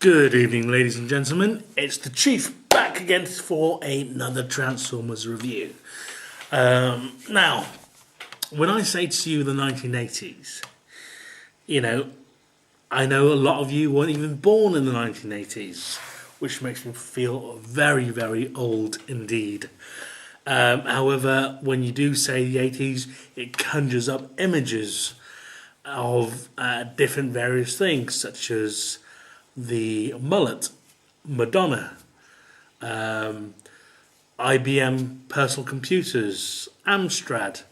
Good evening, ladies and gentlemen. It's the Chief back again for another Transformers review. Now, when I say to you the 1980s, I know a lot of you weren't even born in the 1980s, which makes me feel very, very old indeed. However, when you do say the 80s, it conjures up images of different various things, such as the mullet, Madonna, IBM personal computers, Amstrad,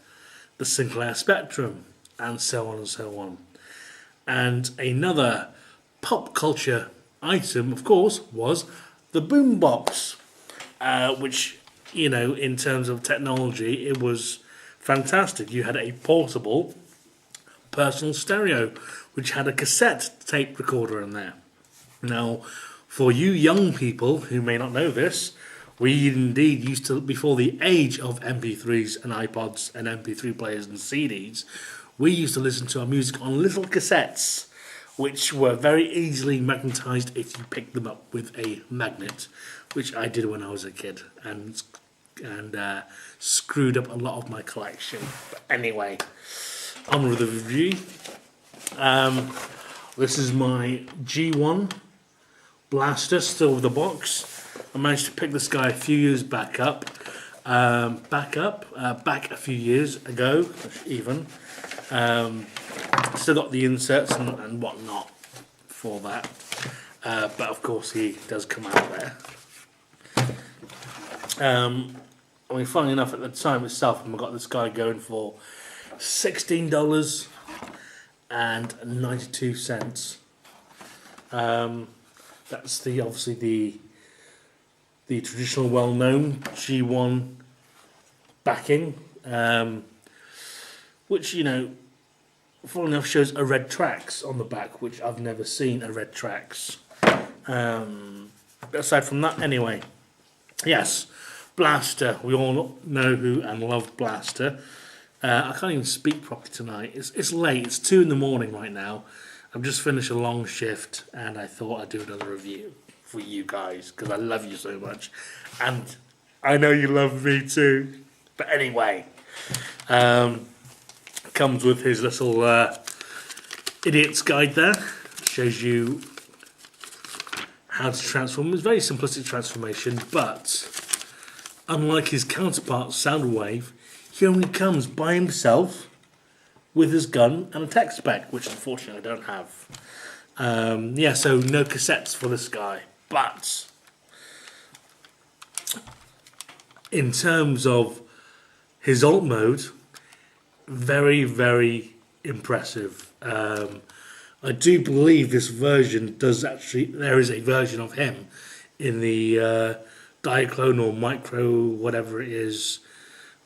the Sinclair Spectrum, and so on and so on. And another pop culture item, of course, was the boombox, which, in terms of technology, it was fantastic. You had a portable personal stereo, which had a cassette tape recorder in there. Now, for you young people who may not know this, we indeed used to, before the age of MP3s and iPods and MP3 players and CDs, we used to listen to our music on little cassettes, which were very easily magnetized if you picked them up with a magnet, which I did when I was a kid, and screwed up a lot of my collection. But anyway, on with the review. This is my G1 Blaster, still with the box. I managed to pick this guy a few years back a few years ago, even. Still got the inserts and whatnot for that. But of course he does come out there. Funny enough, at the time itself, I got this guy going for $16.92. That's obviously the traditional, well-known G1 backing, which funnily enough shows a red tracks on the back, which I've never seen a red tracks. Aside from that, anyway, yes, Blaster. We all know who and love Blaster. I can't even speak properly tonight. It's late. It's 2 a.m. right now. I've just finished a long shift, and I thought I'd do another review for you guys because I love you so much, and I know you love me too. But anyway, comes with his little idiot's guide there. Shows you how to transform. It's a very simplistic transformation, but unlike his counterpart Soundwave, he only comes by himself with his gun and a tech spec, which unfortunately I don't have. So no cassettes for this guy. But in terms of his alt mode, very, very impressive. I do believe this version there is a version of him in the Diaclone or Micro, whatever it is,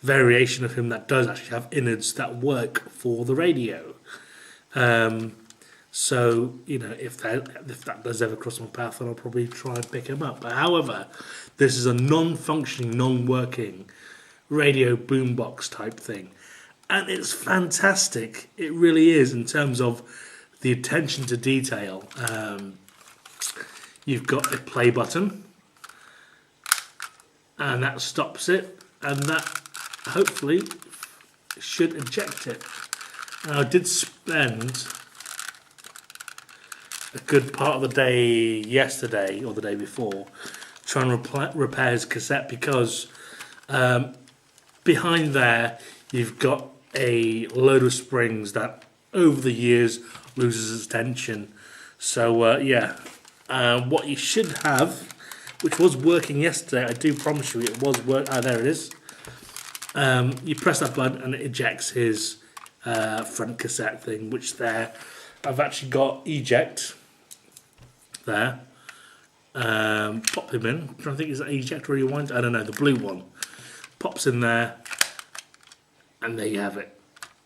variation of him that does actually have innards that work for the radio. So if that does ever cross my path, then I'll probably try and pick him up. But however, this is a non-functioning, non-working radio boombox type thing, and it's fantastic. It really is, in terms of the attention to detail. You've got a play button, and that stops it, and that hopefully should eject it. Now, I did spend a good part of the day yesterday or the day before trying to repair his cassette, because behind there you've got a load of springs that over the years loses its tension. So what you should have, which was working yesterday, I do promise you it was there it is. You press that button and it ejects his front cassette thing, which there I've actually got Eject there. Pop him in. I'm trying to think, is that Eject or Rewind? I don't know, the blue one. Pops in there, and there you have it.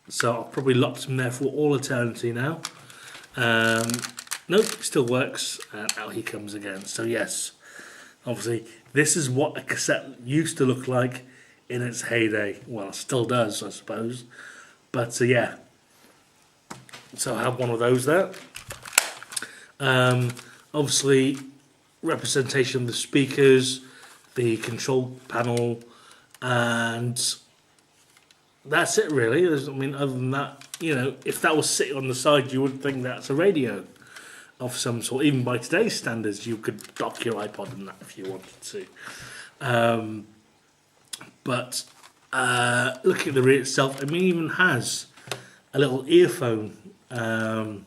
So I've probably locked him there for all eternity now. Nope, still works, and out he comes again. So yes, obviously this is what a cassette used to look like in its heyday. Well, it still does, I suppose. But So I have one of those there. Obviously, representation of the speakers, the control panel, and that's it really. I mean, other than that, you know, if that was sitting on the side, you would think that's a radio of some sort. Even by today's standards, you could dock your iPod in that if you wanted to. But looking at the rear itself, I mean, it even has a little earphone, an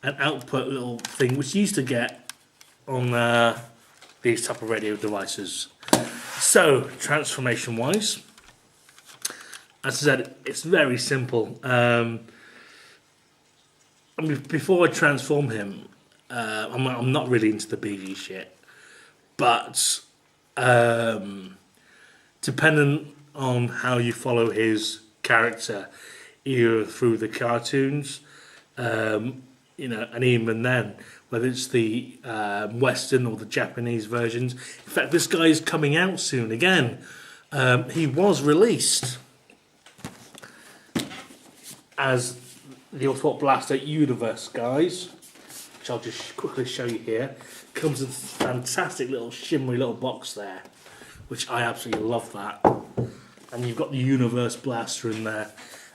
output little thing, which you used to get on these type of radio devices. So, transformation-wise, as I said, it's very simple. I mean, before I transform him, I'm not really into the BG shit, but depending on how you follow his character, either through the cartoons, you know, and even then, whether it's the Western or the Japanese versions. In fact, this guy is coming out soon again. He was released as the Autobot Blaster Universe, guys, which I'll just quickly show you here. Comes in a fantastic little shimmery little box there, which I absolutely love that. And you've got the Universe Blaster in there.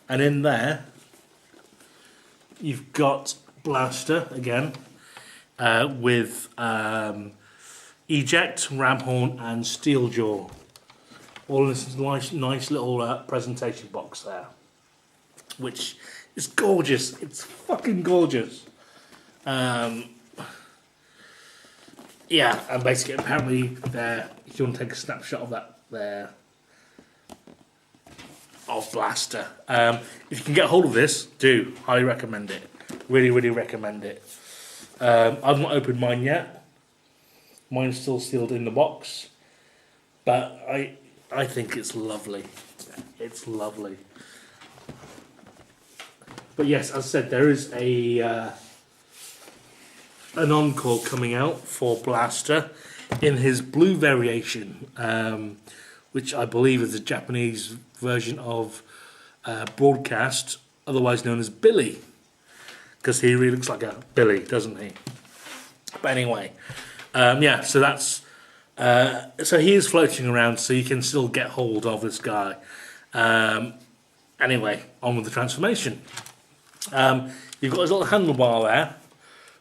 And in there, you've got Blaster again, with Eject, Ramhorn, and Steeljaw. All in this nice little presentation box there, which is gorgeous. It's fucking gorgeous. Yeah, and basically, apparently, there, if you want to take a snapshot of that there, of Blaster. If you can get hold of this, do. Highly recommend it. Really, really recommend it. I've not opened mine yet. Mine's still sealed in the box. But I think it's lovely. It's lovely. But yes, as I said, there is an encore coming out for Blaster in his blue variation, which I believe is the Japanese version of Broadcast, otherwise known as Billy, because he really looks like a Billy, doesn't he? But anyway, yeah, so that's so he is floating around, so you can still get hold of this guy. Anyway, on with the transformation. You've got his little handlebar there,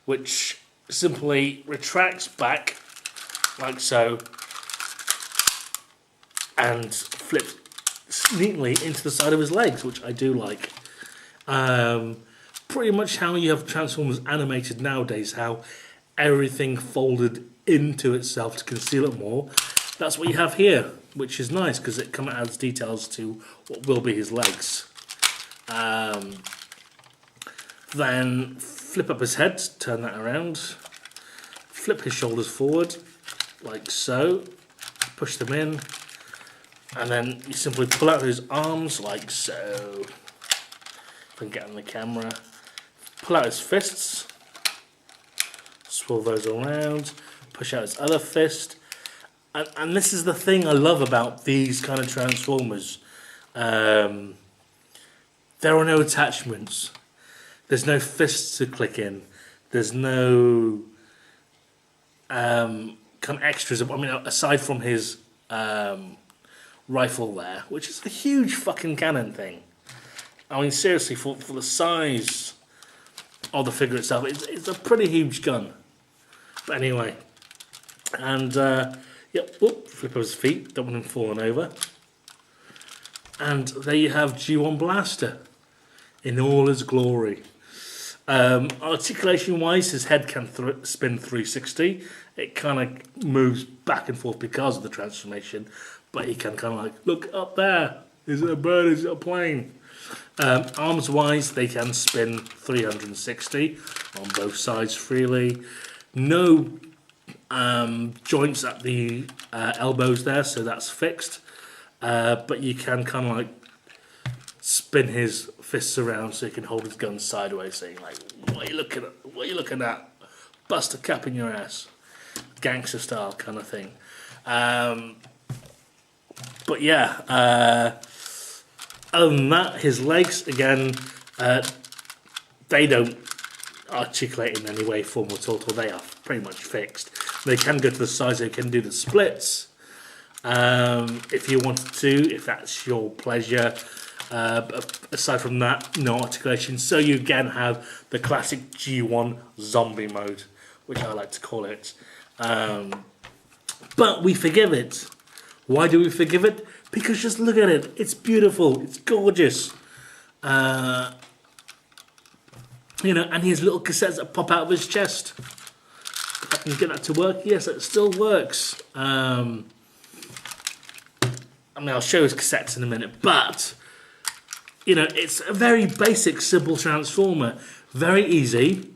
which simply retracts back like so and flips neatly into the side of his legs, which I do like. Pretty much how you have Transformers animated nowadays, how everything folded into itself to conceal it more. That's what you have here, which is nice because it kind of adds details to what will be his legs. Then flip up his head, turn that around, flip his shoulders forward, like so, push them in, and then you simply pull out his arms, like so. If I can get on the camera. Pull out his fists, swirl those around, push out his other fist, and this is the thing I love about these kind of Transformers. There are no attachments. There's no fists to click in. There's no kind of extras. I mean, aside from his rifle there, which is a huge fucking cannon thing. I mean, seriously, for the size of the figure itself, it's a pretty huge gun. But anyway, and yep, whoop, flip of his feet, don't want him falling over. And there you have G1 Blaster in all his glory. Articulation-wise, his head can spin 360. It kind of moves back and forth because of the transformation, but he can kind of like, look up there. Is it a bird? Is it a plane? Arms-wise, they can spin 360 on both sides freely. No joints at the elbows there, so that's fixed. But you can kind of like spin his fists around so he can hold his gun sideways, saying like, "What are you looking at? What are you looking at? Bust a cap in your ass," gangster style kind of thing. But yeah, other than that, his legs again, they don't articulate in any way, form, or at all. They are pretty much fixed. They can go to the side, so you can do the splits if you wanted to, if that's your pleasure. But aside from that, no articulation. So you again have the classic G1 zombie mode, which I like to call it. But we forgive it. Why do we forgive it? Because just look at it. It's beautiful. It's gorgeous. You know, and he has little cassettes that pop out of his chest. If I can get that to work, yes, it still works. I mean, I'll show his cassettes in a minute, but you know, it's a very basic, simple transformer. Very easy.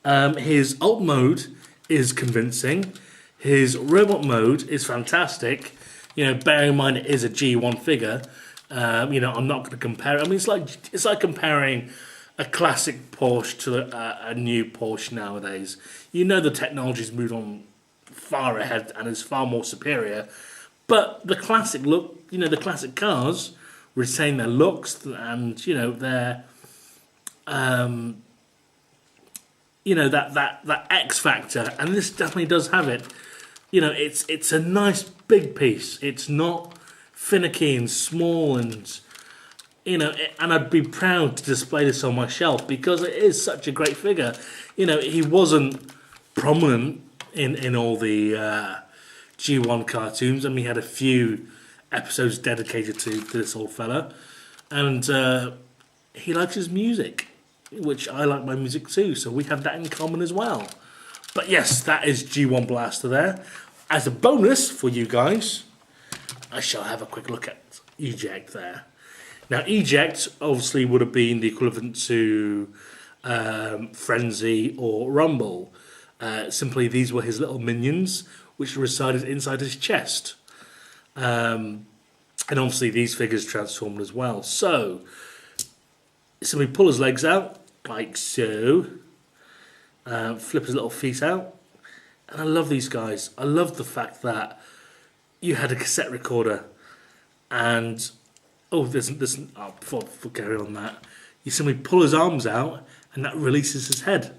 His alt mode is convincing. His robot mode is fantastic. You know, bear in mind it is a G1 figure. You know, I'm not going to compare it. I mean, it's like comparing a classic Porsche to a new Porsche nowadays. You know, the technology's moved on far ahead and is far more superior. But the classic look, you know, the classic cars retain their looks and, you know, their, you know, that X factor. And this definitely does have it. You know, it's a nice big piece. It's not finicky and small and, you know, and I'd be proud to display this on my shelf because it is such a great figure. You know, he wasn't prominent in all the G1 cartoons. I mean, he had a few episodes dedicated to this old fella. And he likes his music, which I like my music too. So we have that in common as well. But yes, that is G1 Blaster there. As a bonus for you guys, I shall have a quick look at Eject there. Now, Eject obviously would have been the equivalent to Frenzy or Rumble. Simply, these were his little minions, which resided inside his chest. And obviously, these figures transformed as well. So, simply pull his legs out, like so. Flip his little feet out. And I love these guys. I love the fact that you had a cassette recorder and before carrying on that, you simply pull his arms out and that releases his head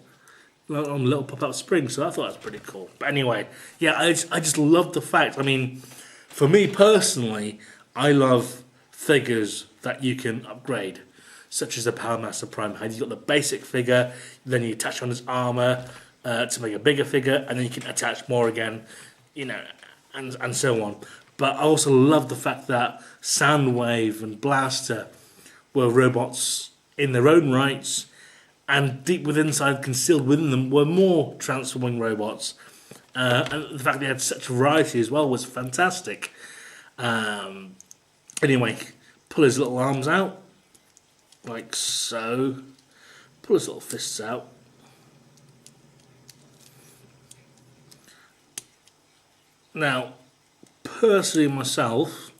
on a little pop-out spring. So I thought that was pretty cool. But anyway, yeah, I just love the fact. I mean, for me personally, I love figures that you can upgrade, such as the Power Master Prime head. You've got the basic figure, then you attach on his armour to make a bigger figure, and then you can attach more again, you know, and so on. But I also love the fact that Soundwave and Blaster were robots in their own rights, and deep within inside, concealed within them, were more transforming robots. And the fact they had such variety as well was fantastic. Anyway, pull his little arms out, like so. Pull his little fists out. Now, personally myself,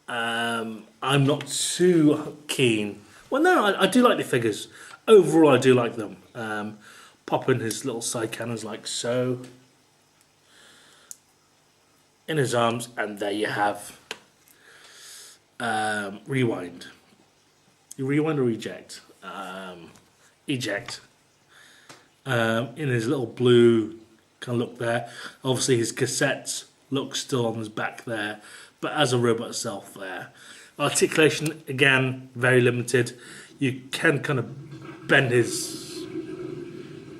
I'm not too keen. Well, no, I do like the figures. Overall, I do like them. Pop in his little side cannons like so. In his arms, and there you have Rewind. You rewind or eject? Eject. In his little blue kind of look there. Obviously his cassettes look still on his back there, but as a robot itself there. Articulation, again, very limited. You can kind of bend his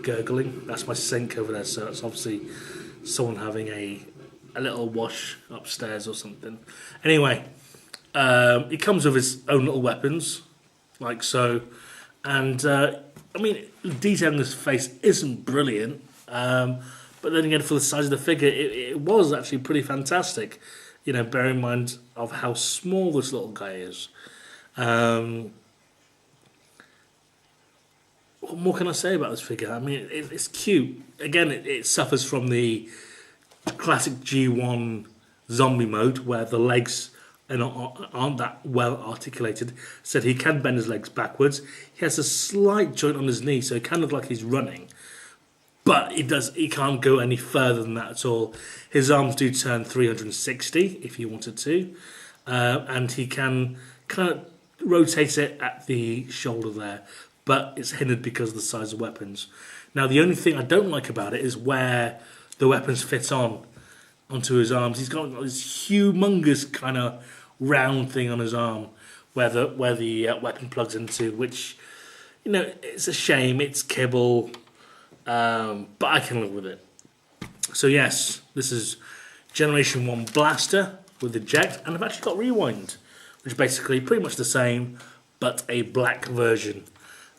gurgling. That's my sink over there, so it's obviously someone having a little wash upstairs or something. Anyway, he comes with his own little weapons, like so. And, I mean, detailing his face isn't brilliant, but then again, for the size of the figure, it was actually pretty fantastic. You know, bear in mind of how small this little guy is. What more can I say about this figure? I mean, it's cute. Again, it suffers from the classic G1 zombie mode, where the legs aren't that well articulated. So he can bend his legs backwards. He has a slight joint on his knee, so it can look like he's running. But he can't go any further than that at all. His arms do turn 360 if he wanted to. And he can kind of rotate it at the shoulder there. But it's hindered because of the size of weapons. Now, the only thing I don't like about it is where the weapons fit onto his arms. He's got this humongous kind of round thing on his arm where the weapon plugs into, which, you know, it's a shame. It's kibble, but I can live with it. So yes, this is Generation 1 Blaster with Eject, and I've actually got Rewind, which is basically pretty much the same, but a black version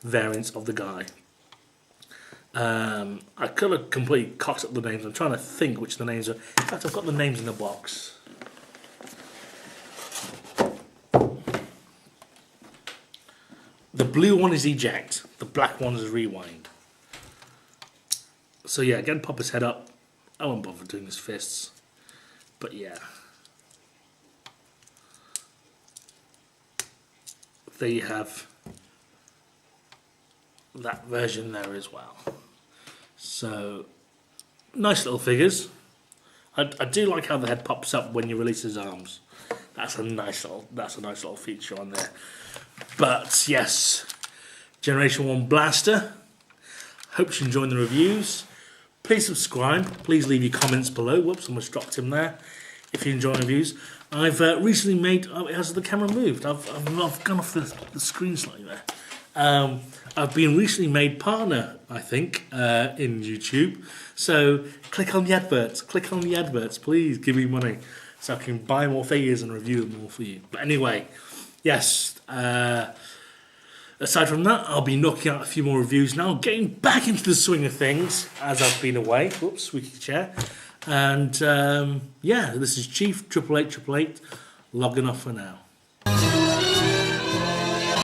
variant of the guy. I could have completely cocked up the names. I'm trying to think which the names are. In fact, I've got the names in the box. The blue one is Eject. The black one is Rewind. So yeah, again, pop his head up. I won't bother doing his fists. But yeah. There you have that version there as well. So, nice little figures. I do like how the head pops up when you release his arms. That's a nice little feature on there. But yes, Generation 1 Blaster. Hope you're enjoying the reviews. Please subscribe. Please leave your comments below. Whoops, almost dropped him there. If you enjoy reviews, I've recently made. Oh, has the camera moved? I've gone off the screen slightly there. I've been recently made partner, I think, in YouTube. So click on the adverts. Click on the adverts. Please give me money so I can buy more figures and review them all for you. But anyway, yes. Aside from that, I'll be knocking out a few more reviews now, getting back into the swing of things as I've been away. Whoops, squeaky chair. And yeah, this is Chief 88888 logging off for now.